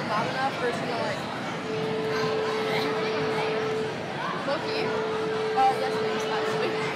loud enough or it's gonna like Loki? Yes, please, actually.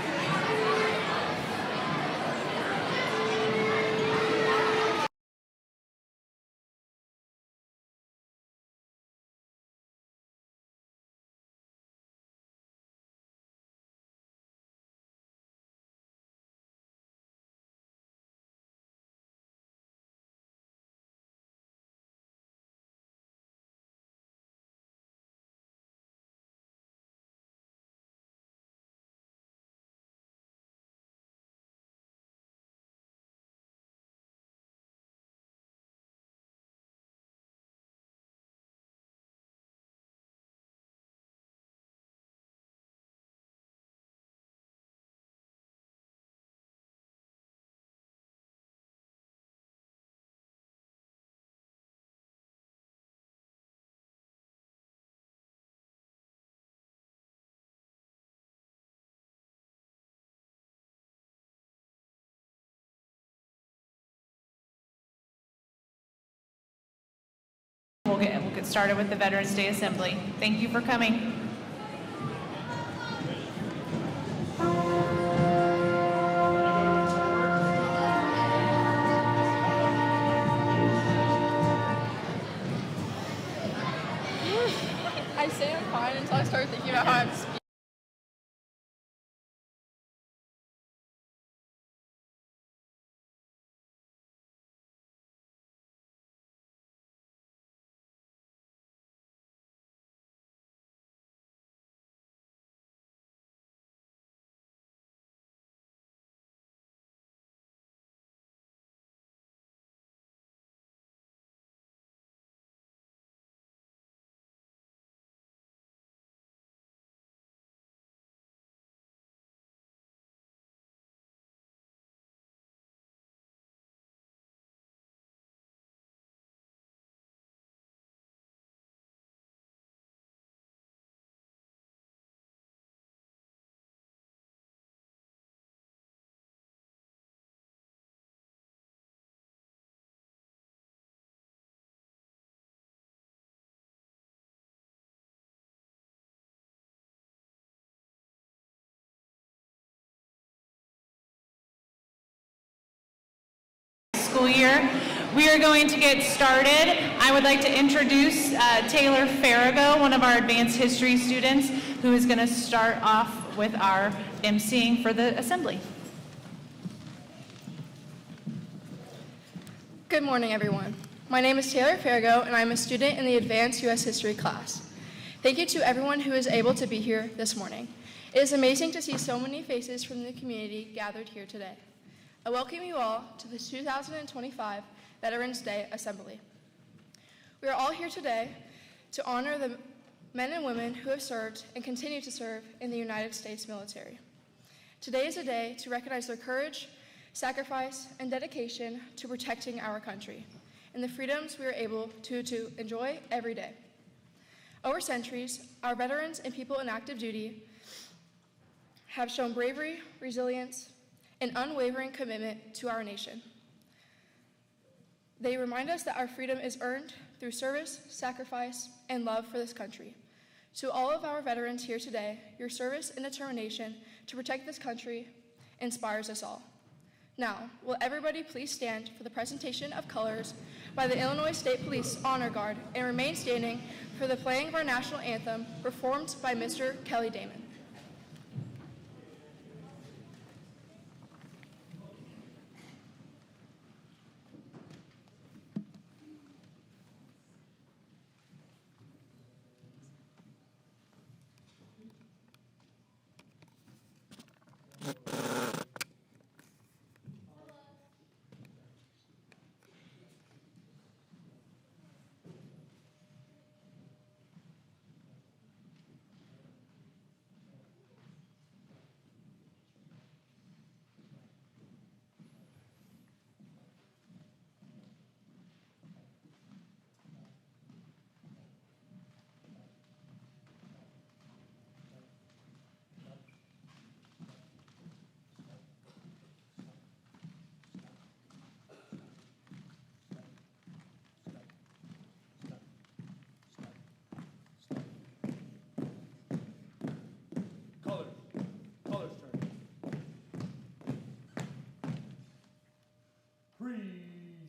We'll get started with the Veterans Day Assembly. Thank you for coming. I say I'm fine until I start thinking about how I'm speaking. School year. We are going to get started. I would like to introduce Taylor Farrago, one of our advanced history students, who is going to start off with our emceeing for the assembly. Good morning, everyone. My name is Taylor Farrago, and I'm a student in the Advanced U.S. History class. Thank you to everyone who is able to be here this morning. It is amazing to see so many faces from the community gathered here today. I welcome you all to the 2025 Veterans Day Assembly. We are all here today to honor the men and women who have served and continue to serve in the United States military. Today is a day to recognize their courage, sacrifice, and dedication to protecting our country and the freedoms we are able to enjoy every day. Over centuries, our veterans and people in active duty have shown bravery, resilience, an unwavering commitment to our nation. They remind us that our freedom is earned through service, sacrifice, and love for this country. To all of our veterans here today, your service and determination to protect this country inspires us all. Now, will everybody please stand for the presentation of colors by the Illinois State Police Honor Guard and remain standing for the playing of our national anthem performed by Mr. Kelly Damon.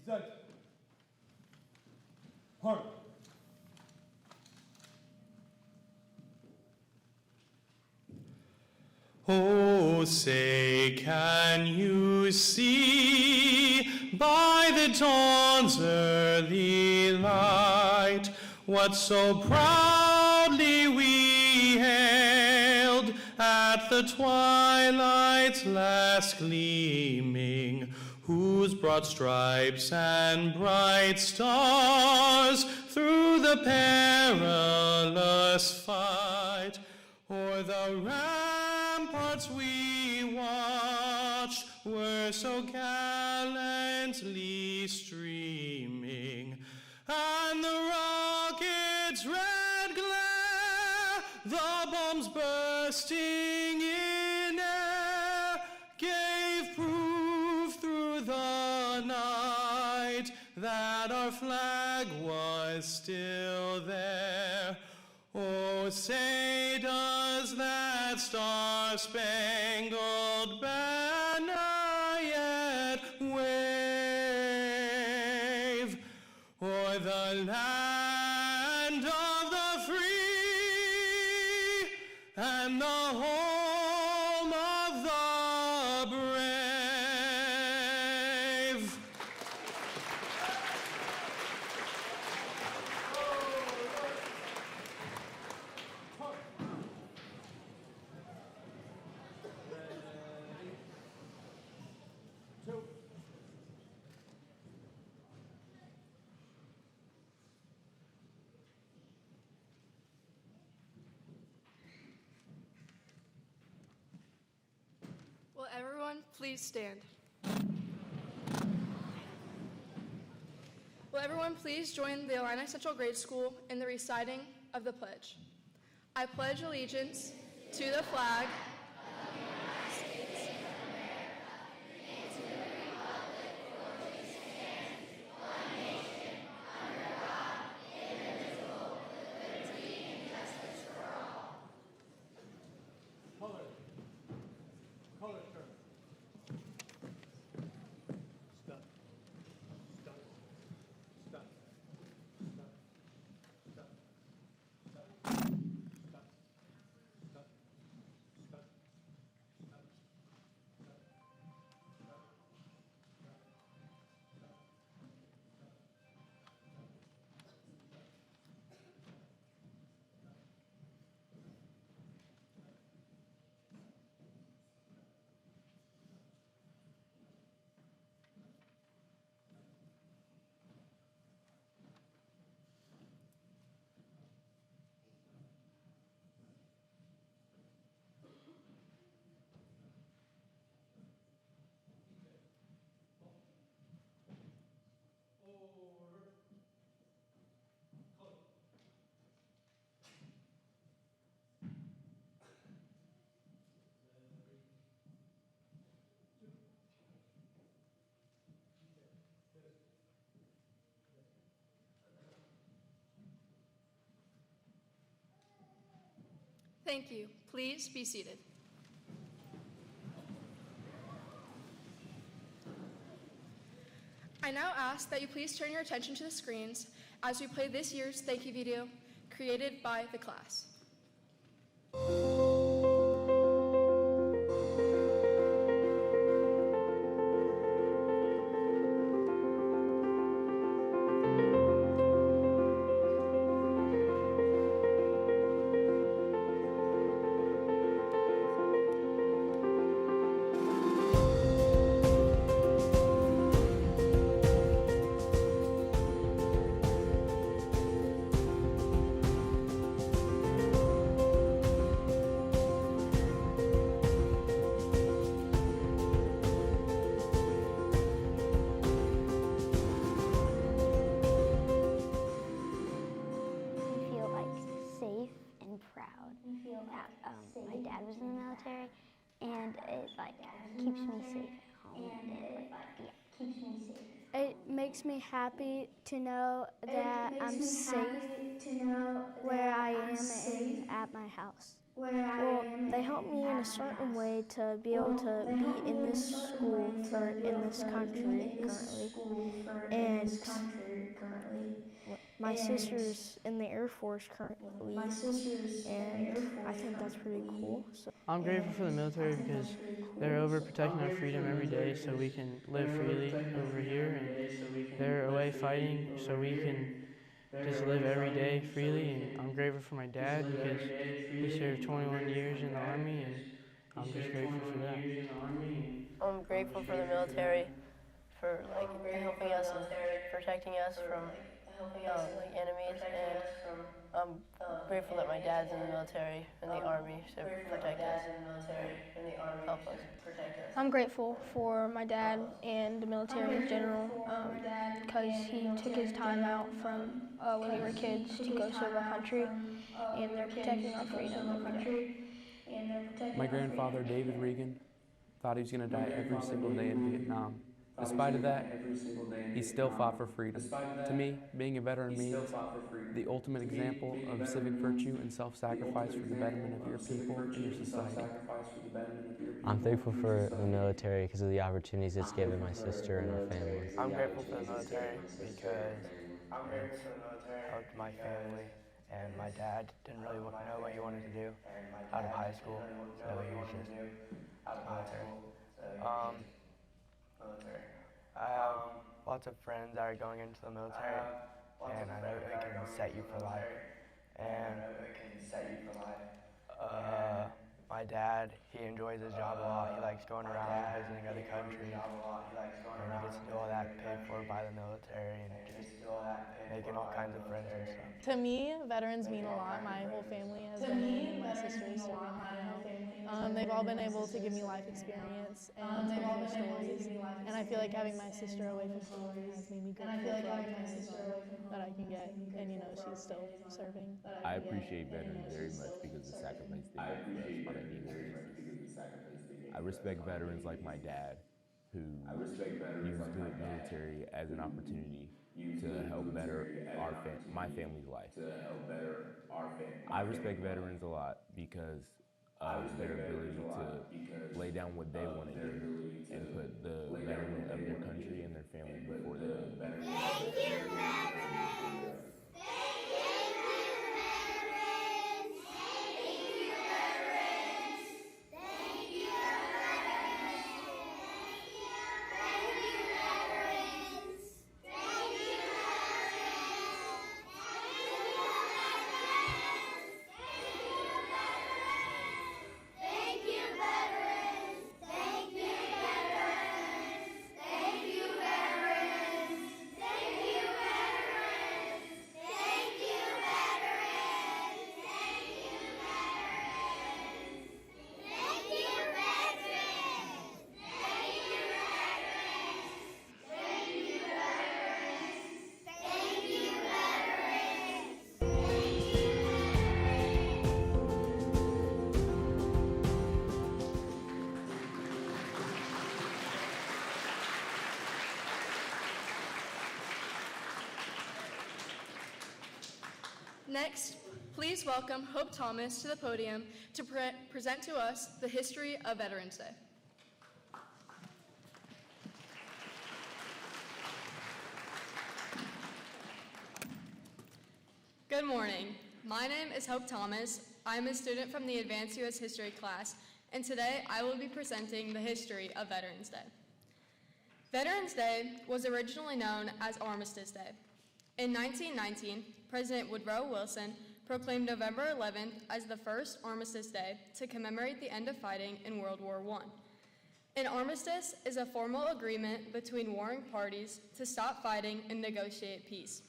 Set. Park. Oh, say, can you see by the dawn's early light what so proudly we hailed at the twilight's last gleaming, whose broad stripes and bright stars through the perilous fight o'er the ramparts we watched were so gallantly streaming, and the rocket's red glare, the bombs bursting in air, gave proof through the night that our flag was still there. Oh, say, does that star-spangled banner yet wave o'er the land of the free and the home of the brave? Will everyone please stand? Will everyone please join the Illini Central Grade School in the reciting of the pledge? I pledge allegiance to the flag Color. Color turn. Stop. Stop. Stop. Stop. Stop. Stop. Stop. Stop. Stop. Thank you. Please be seated. I now ask that you please turn your attention to the screens as we play this year's thank you video created by the class. My dad was in the military, and it keeps me safe at home. It makes me happy to know that I'm safe where I am and at my house. Well, they help me in a certain way to be able to be in this school for in this country currently. And my sister's in the Air Force currently, and I think that's pretty cool. So I'm grateful for the military because they're over protecting our freedom every day so we can live freely over here, and they're away fighting so we can just live every day freely. And I'm grateful for my dad because he served 21 years in the Army, and I'm just grateful for that. I'm grateful for the military for helping us and protecting us from enemies, and I'm grateful that my dad's in the military and the Army to protect us, help us. I'm grateful for my dad and the military in general because he took his time out from when we were kids to go serve our country, and they're protecting our freedom every day. My grandfather, David Regan, thought he was going to die every single day in Vietnam. Despite of that, he still fought for freedom. To me, being a veteran means the ultimate example of civic virtue and self-sacrifice for the betterment of your people and your society. I'm thankful for the military because of the opportunities it's given my sister and our family. I'm grateful for the military because it helped my family, and my dad didn't really know what he wanted to do out of high school, so he was just military. I have lots of friends that are going into the military, and I know it can set you for life. And my dad, he enjoys his job a lot. He likes going around visiting other countries, and he gets to do all that paid for by the military, and just making all kinds of friends and stuff. To me, veterans mean a lot. My whole family has been in, and my sister is serving right now. They've all been able to give me life experience and tell me stories, and I feel like having my sister away from home has made me grateful for all the kindness that I can get, and she's still serving. I appreciate veterans very much because of the sacrifice they make for us on a daily basis. I respect veterans like my dad, who used the military as an opportunity to help better my family's life. I respect veterans a lot because of their ability to lay down what they want to do and put the betterment of their country and their family before their own. Thank you, veterans! Next, please welcome Hope Thomas to the podium to present to us the history of Veterans Day. Good morning. My name is Hope Thomas. I'm a student from the Advanced U.S. History class, and today I will be presenting the history of Veterans Day. Veterans Day was originally known as Armistice Day. In 1919, President Woodrow Wilson proclaimed November 11th as the first Armistice Day to commemorate the end of fighting in World War I. An armistice is a formal agreement between warring parties to stop fighting and negotiate peace.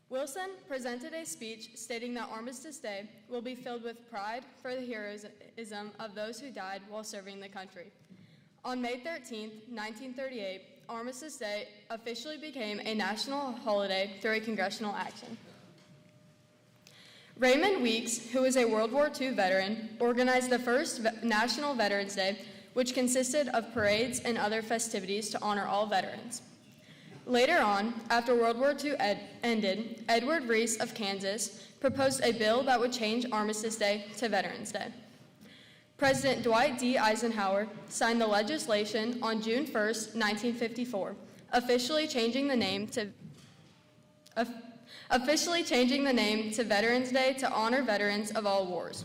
Wilson presented a speech stating that Armistice Day will be filled with pride for the heroism of those who died while serving the country. On May 13, 1938, Armistice Day officially became a national holiday through a congressional action. Raymond Weeks, who was a World War II veteran, organized the first National Veterans Day, which consisted of parades and other festivities to honor all veterans. Later on, after World War II ended, Edward Reese of Kansas proposed a bill that would change Armistice Day to Veterans Day. President Dwight D. Eisenhower signed the legislation on June 1st, 1954, officially changing the name to Veterans Day to honor veterans of all wars.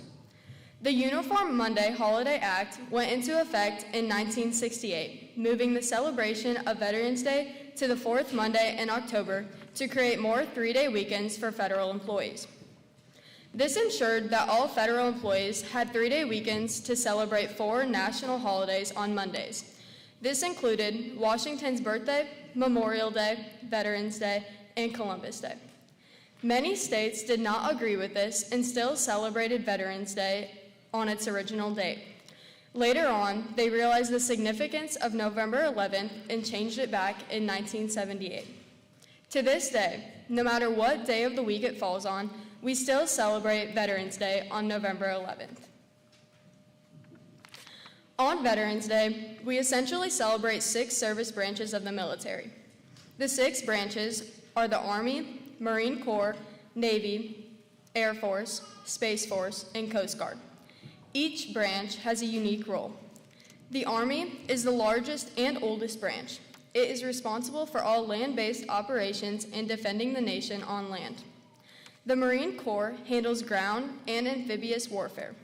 The Uniform Monday Holiday Act went into effect in 1968, moving the celebration of Veterans Day to the fourth Monday in October to create more three-day weekends for federal employees. This ensured that all federal employees had three-day weekends to celebrate 4 national holidays on Mondays. This included Washington's birthday, Memorial Day, Veterans Day, and Columbus Day. Many states did not agree with this and still celebrated Veterans Day on its original date. Later on, they realized the significance of November 11th and changed it back in 1978. To this day, no matter what day of the week it falls on, we still celebrate Veterans Day on November 11th. On Veterans Day, we essentially celebrate 6 service branches of the military. The 6 branches are the Army, Marine Corps, Navy, Air Force, Space Force, and Coast Guard. Each branch has a unique role. The Army is the largest and oldest branch. It is responsible for all land-based operations and defending the nation on land. The Marine Corps handles ground and amphibious warfare.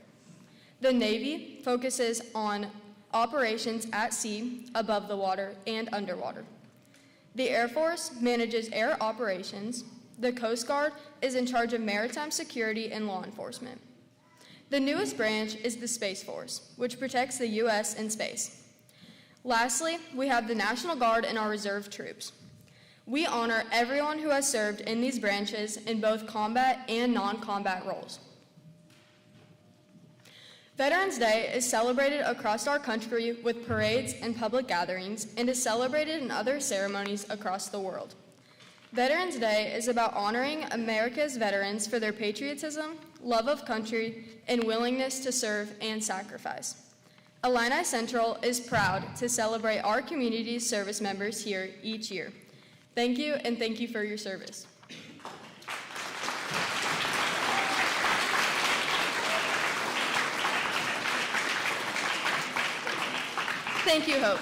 The Navy focuses on operations at sea, above the water, and underwater. The Air Force manages air operations. The Coast Guard is in charge of maritime security and law enforcement. The newest branch is the Space Force, which protects the U.S. in space. Lastly, we have the National Guard and our reserve troops. We honor everyone who has served in these branches in both combat and non-combat roles. Veterans Day is celebrated across our country with parades and public gatherings and is celebrated in other ceremonies across the world. Veterans Day is about honoring America's veterans for their patriotism, love of country, and willingness to serve and sacrifice. Illini Central is proud to celebrate our community's service members here each year. Thank you, and thank you for your service. Thank you, Hope.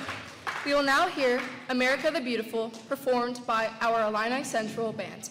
We will now hear America the Beautiful, performed by our Illini Central Band.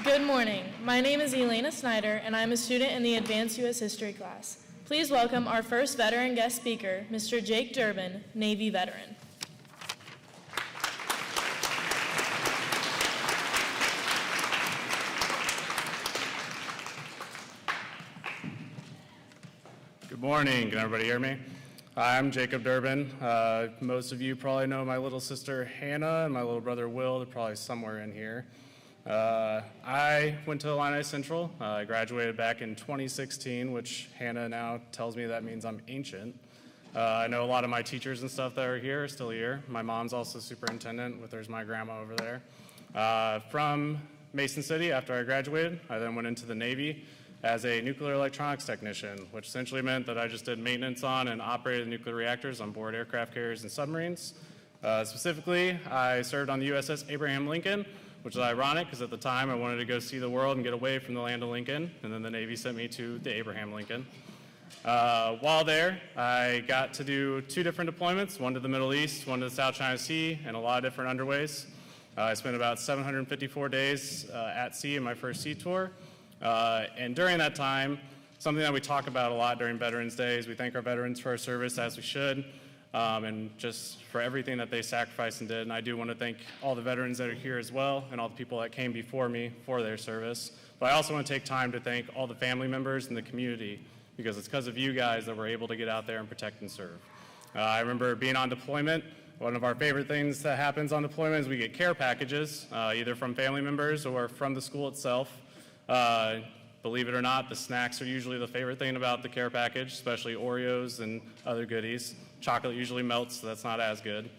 Good morning. My name is Elena Snyder, and I'm a student in the Advanced U.S. History class. Please welcome our first veteran guest speaker, Mr. Jake Durbin, Navy veteran. Good morning. Can everybody hear me? I'm Jacob Durbin. Most of you probably know my little sister Hannah and my little brother Will. They're probably somewhere in here. I went to Illini Central. I graduated back in 2016, which Hannah now tells me that means I'm ancient. I know a lot of my teachers and stuff that are here are still here. My mom's also superintendent, there's my grandma over there. From Mason City, after I graduated, I then went into the Navy as a nuclear electronics technician, which essentially meant that I just did maintenance on and operated nuclear reactors on board aircraft carriers and submarines. Specifically, I served on the USS Abraham Lincoln, which is ironic because at the time I wanted to go see the world and get away from the land of Lincoln, and then the Navy sent me to the Abraham Lincoln. While there, I got to do 2 different deployments, one to the Middle East, one to the South China Sea, and a lot of different underways. I spent about 754 days at sea in my first sea tour. And during that time, something that we talk about a lot during Veterans Day is we thank our veterans for our service, as we should, and just for everything that they sacrificed and did. And I do want to thank all the veterans that are here as well and all the people that came before me for their service. But I also want to take time to thank all the family members in the community, because it's because of you guys that we're able to get out there and protect and serve. I remember being on deployment. One of our favorite things that happens on deployment is we get care packages, either from family members or from the school itself. Believe it or not, the snacks are usually the favorite thing about the care package, especially Oreos and other goodies. Chocolate usually melts, so that's not as good.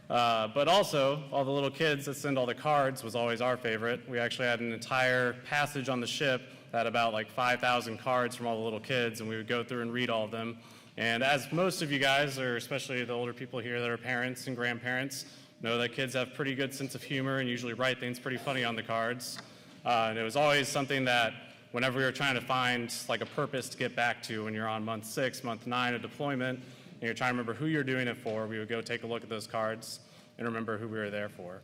But also, all the little kids that send all the cards was always our favorite. We actually had an entire passage on the ship that had about like 5,000 cards from all the little kids, and we would go through and read all of them. And as most of you guys, or especially the older people here that are parents and grandparents, know that kids have pretty good sense of humor and usually write things pretty funny on the cards. And it was always something that whenever we were trying to find like a purpose to get back to when you're on month 6, month 9 of deployment, and you're trying to remember who you're doing it for, we would go take a look at those cards and remember who we were there for.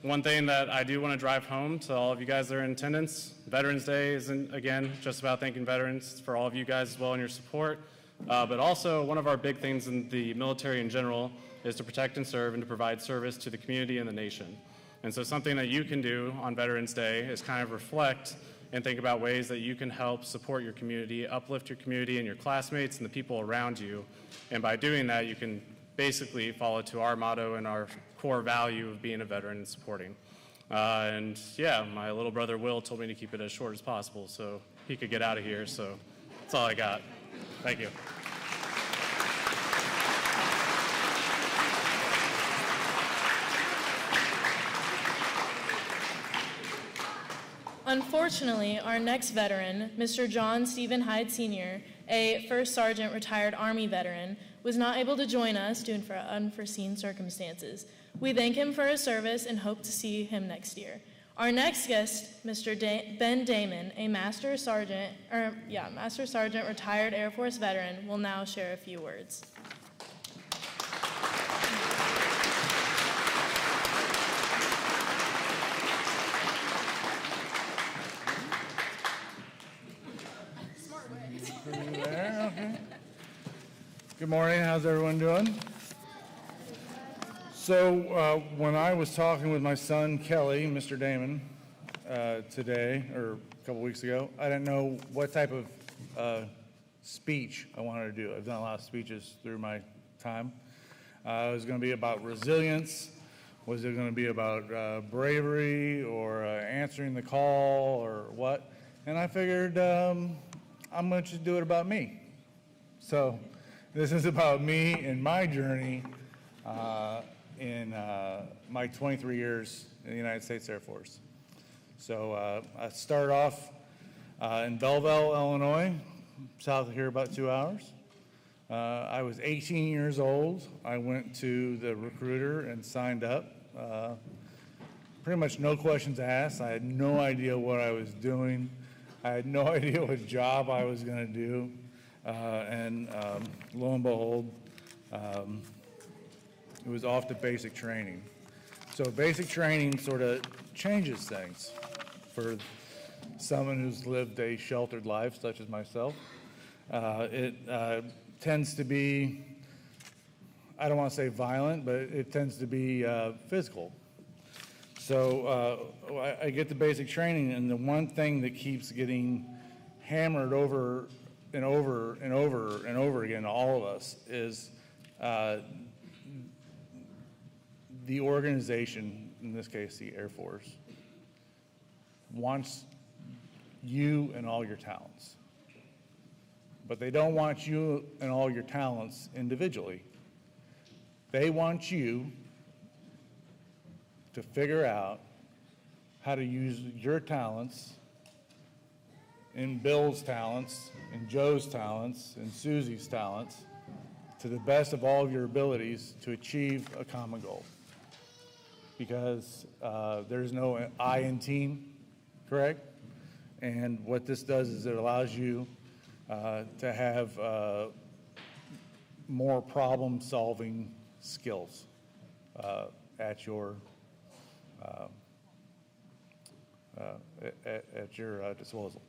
One thing that I do want to drive home to all of you guys that are in attendance, Veterans Day isn't, again, just about thanking veterans, for all of you guys as well and your support, but also one of our big things in the military in general is to protect and serve and to provide service to the community and the nation. And so something that you can do on Veterans Day is kind of reflect and think about ways that you can help support your community, uplift your community and your classmates and the people around you. And by doing that, you can basically follow to our motto and our core value of being a veteran and supporting. And yeah, my little brother Will told me to keep it as short as possible so he could get out of here, so that's all I got. Thank you. Unfortunately, our next veteran, Mr. John Stephen Hyde Sr., a First Sergeant retired Army veteran, was not able to join us due to unforeseen circumstances. We thank him for his service and hope to see him next year. Our next guest, Mr. Ben Damon, a Master Sergeant retired Air Force veteran, will now share a few words. Good morning, how's everyone doing? So when I was talking with my son Kelly, Mr. Damon, today, or a couple weeks ago, I didn't know what type of speech I wanted to do. I've done a lot of speeches through my time. It was going to be about resilience. Was it going to be about bravery or answering the call or what? And I figured I'm going to just do it about me. So this is about me and my journey in my 23 years in the United States Air Force. So I started off in Belleville, Illinois, south of here about 2 hours. I was 18 years old. I went to the recruiter and signed up. Pretty much no questions asked. I had no idea what I was doing. I had no idea what job I was going to do. And lo and behold, it was off to basic training. So basic training sort of changes things for someone who's lived a sheltered life, such as myself. It tends to be, I don't want to say violent, but it tends to be physical. So I get the basic training, and the one thing that keeps getting hammered over and over and over and over again to all of us is the organization, in this case the Air Force, wants you and all your talents. But they don't want you and all your talents individually. They want you to figure out how to use your talents and Bill's talents and Joe's talents and Susie's talents to the best of all of your abilities to achieve a common goal. Because there's no I in team, correct? And what this does is it allows you to have more problem-solving skills at your disposal.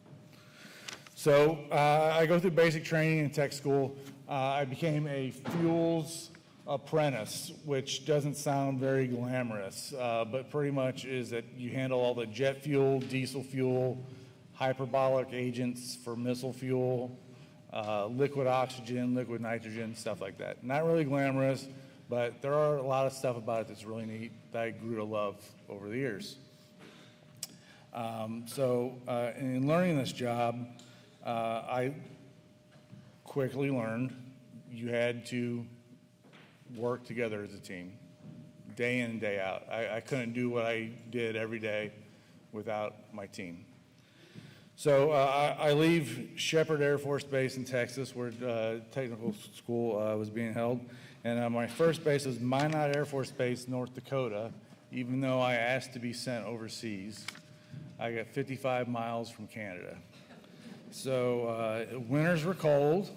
So I go through basic training in tech school. I became a fuels apprentice, which doesn't sound very glamorous, but pretty much is that you handle all the jet fuel, diesel fuel, hyperbolic agents for missile fuel, liquid oxygen, liquid nitrogen, stuff like that. Not really glamorous, but there are a lot of stuff about it that's really neat that I grew to love over the years. In learning this job, I quickly learned you had to work together as a team, day in and day out. I couldn't do what I did every day without my team. So I leave Shepherd Air Force Base in Texas, where technical school was being held, and my first base was Minot Air Force Base, North Dakota, even though I asked to be sent overseas. I got 55 miles from Canada. So winters were cold,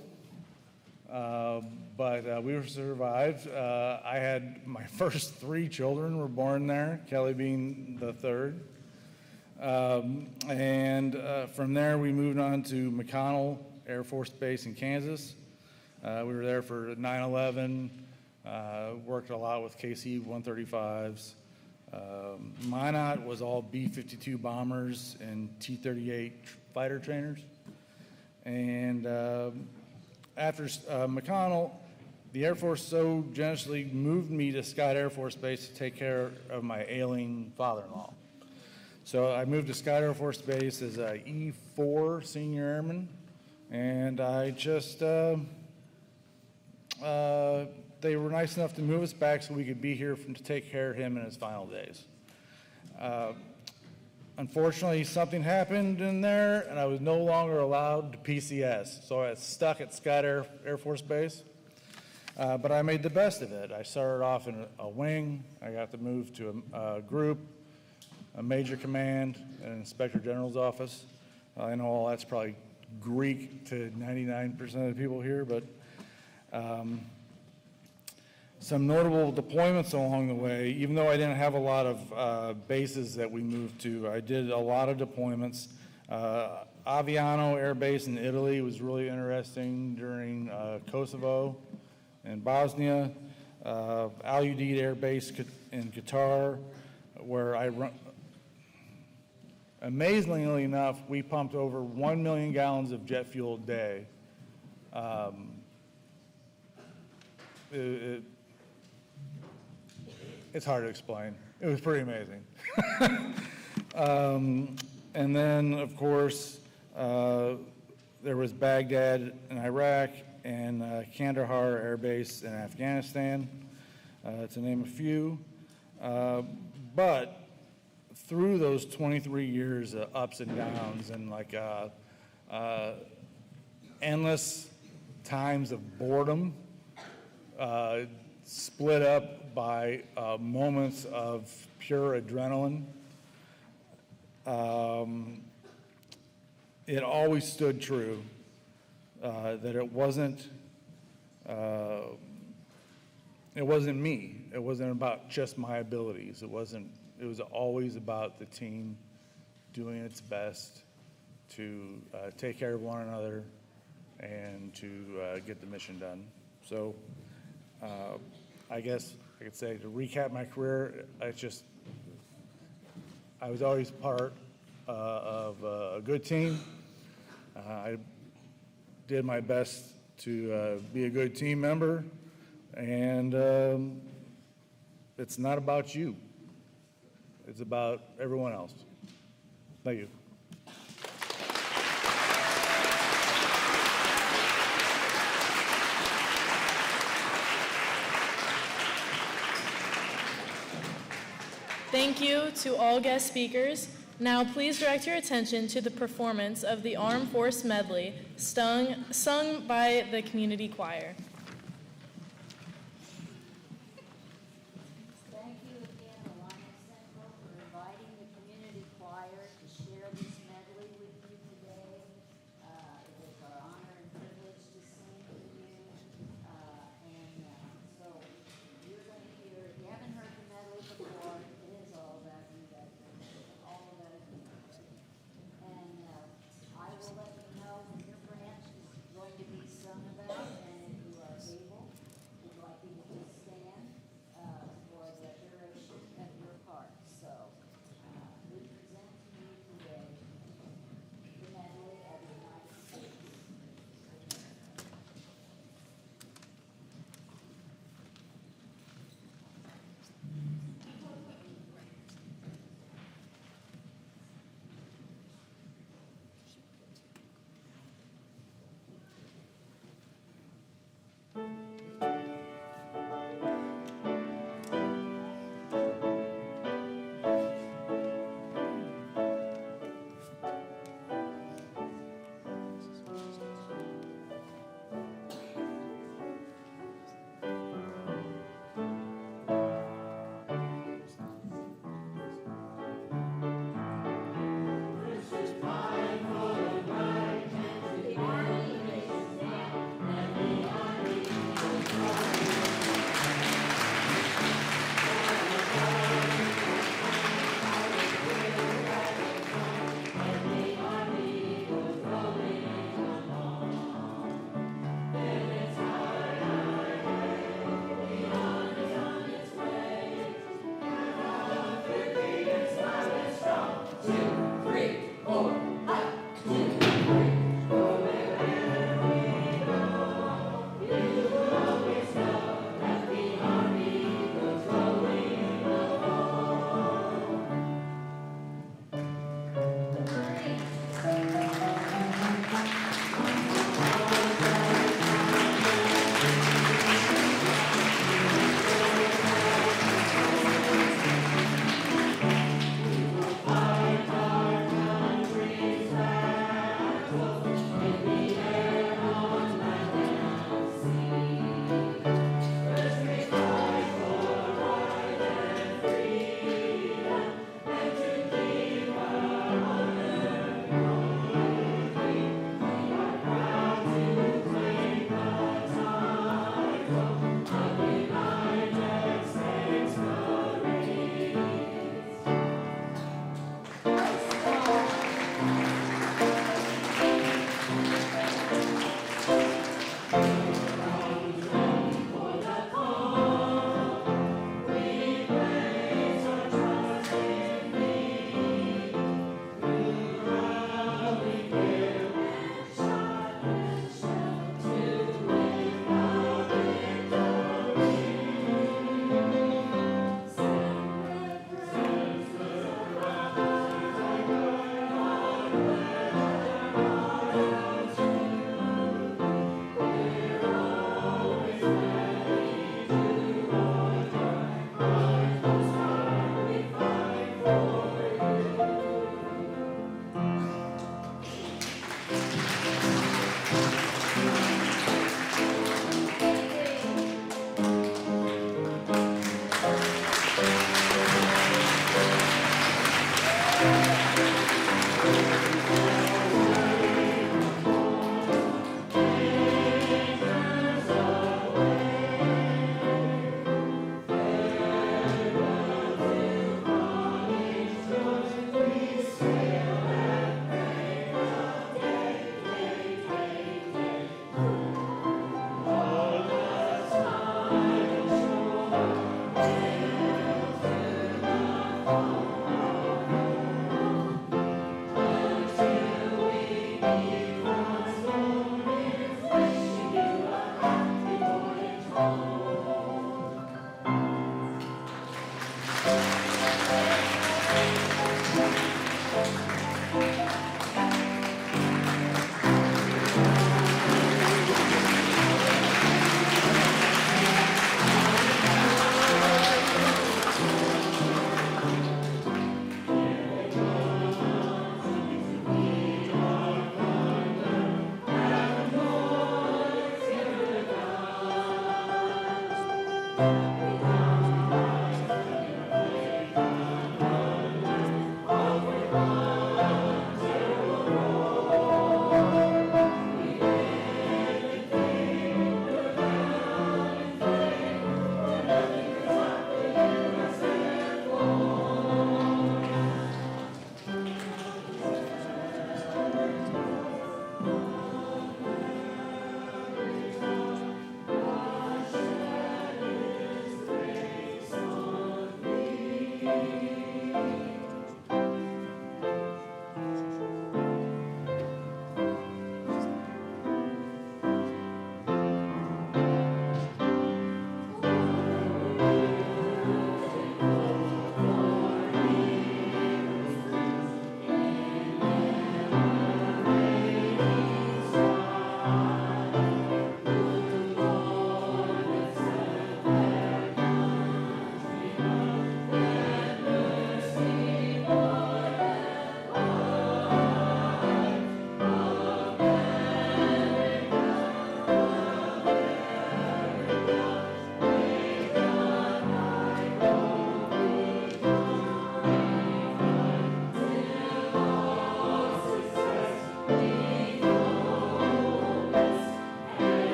but we survived. I had my first 3 children were born there, Kelly being the third. From there we moved on to McConnell Air Force Base in Kansas. We were there for 9/11, worked a lot with KC-135s. Minot was all B-52 bombers and T-38 fighter trainers. And after McConnell, the Air Force so generously moved me to Scott Air Force Base to take care of my ailing father-in-law. So I moved to Scott Air Force Base as a E4 senior airman, and I just, they were nice enough to move us back so we could be here to take care of him in his final days. Unfortunately, something happened in there, and I was no longer allowed to PCS, so I was stuck at Scott Air Force Base. But I made the best of it. I started off in a wing. I got to move to a group, a major command, and an inspector general's office. I know all that's probably Greek to 99% of the people here, but some notable deployments along the way. Even though I didn't have a lot of bases that we moved to, I did a lot of deployments. Aviano Air Base in Italy was really interesting during Kosovo and Bosnia. Al Udeid Air Base in Qatar, where I run. Amazingly enough, we pumped over 1 million gallons of jet fuel a day. It's hard to explain. It was pretty amazing. And then, of course, there was Baghdad in Iraq and Kandahar Air Base in Afghanistan, to name a few. But through those 23 years of ups and downs and endless times of boredom, split up by moments of pure adrenaline, it always stood true that it wasn't me. It wasn't about just my abilities. It wasn't It was always about the team doing its best to take care of one another and to get the mission done. So I guess I could say, to recap my career, I was always part of a good team. I did my best to be a good team member, and it's not about you. It's about everyone else. Thank you. Thank you to all guest speakers. Now please direct your attention to the performance of the Armed Force Medley sung by the community choir. Thank you again, Alliance Central, for inviting the community choir to share this medley with you today. It is our honor and privilege to sing for you. So you're going to hear, if you haven't heard the medley before, it is all about you guys, all about you. And I will let you know when your branch is going to be sung about, and if you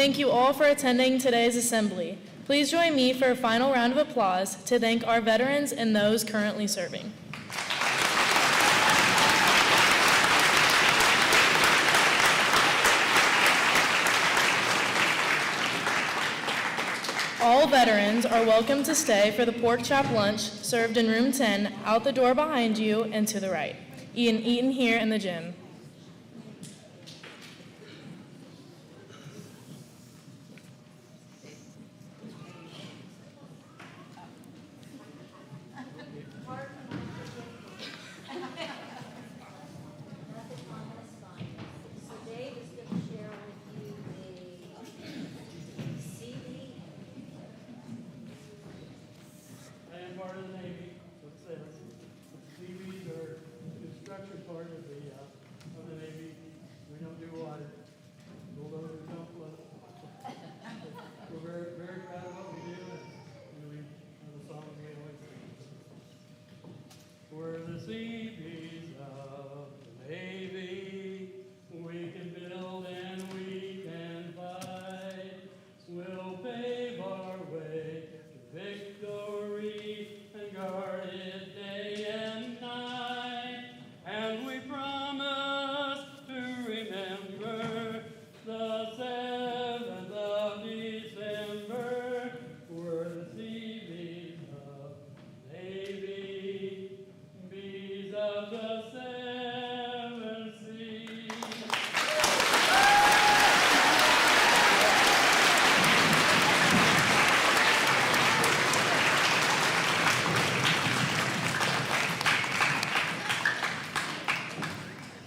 Thank you all for attending today's assembly. Please join me for a final round of applause to thank our veterans and those currently serving. All veterans are welcome to stay for the pork chop lunch served in room 10, out the door behind you and to the right. Eaten here in the gym.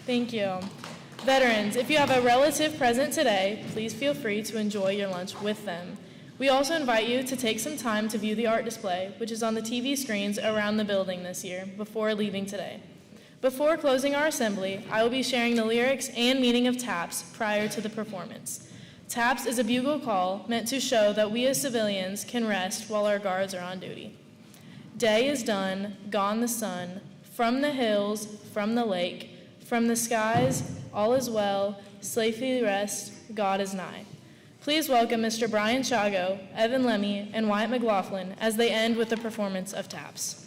Thank you. Veterans, if you have a relative present today, please feel free to enjoy your lunch with them. We also invite you to take some time to view the art display, which is on the TV screens around the building this year, before leaving today. Before closing our assembly, I will be sharing the lyrics and meaning of TAPS prior to the performance. TAPS is a bugle call meant to show that we as civilians can rest while our guards are on duty. Day is done, gone the sun, from the hills, from the lake, from the skies, all is well, safely rest, God is nigh. Please welcome Mr. Brian Chago, Evan Lemmy, and Wyatt McLaughlin as they end with the performance of TAPS.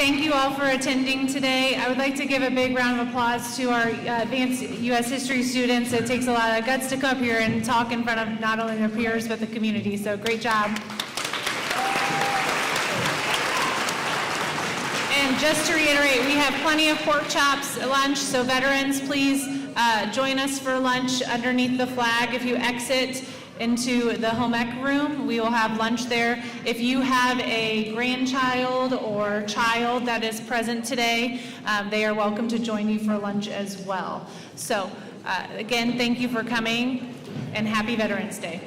Thank you all for attending today. I would like to give a big round of applause to our advanced U.S. history students. It takes a lot of guts to come up here and talk in front of not only their peers, but the community. So great job. And just to reiterate, we have plenty of pork chops at lunch, so veterans, please join us for lunch underneath the flag. If you exit into the home ec room, we will have lunch there. If you have a grandchild or child that is present today, they are welcome to join you for lunch as well. So again, thank you for coming, and happy Veterans Day.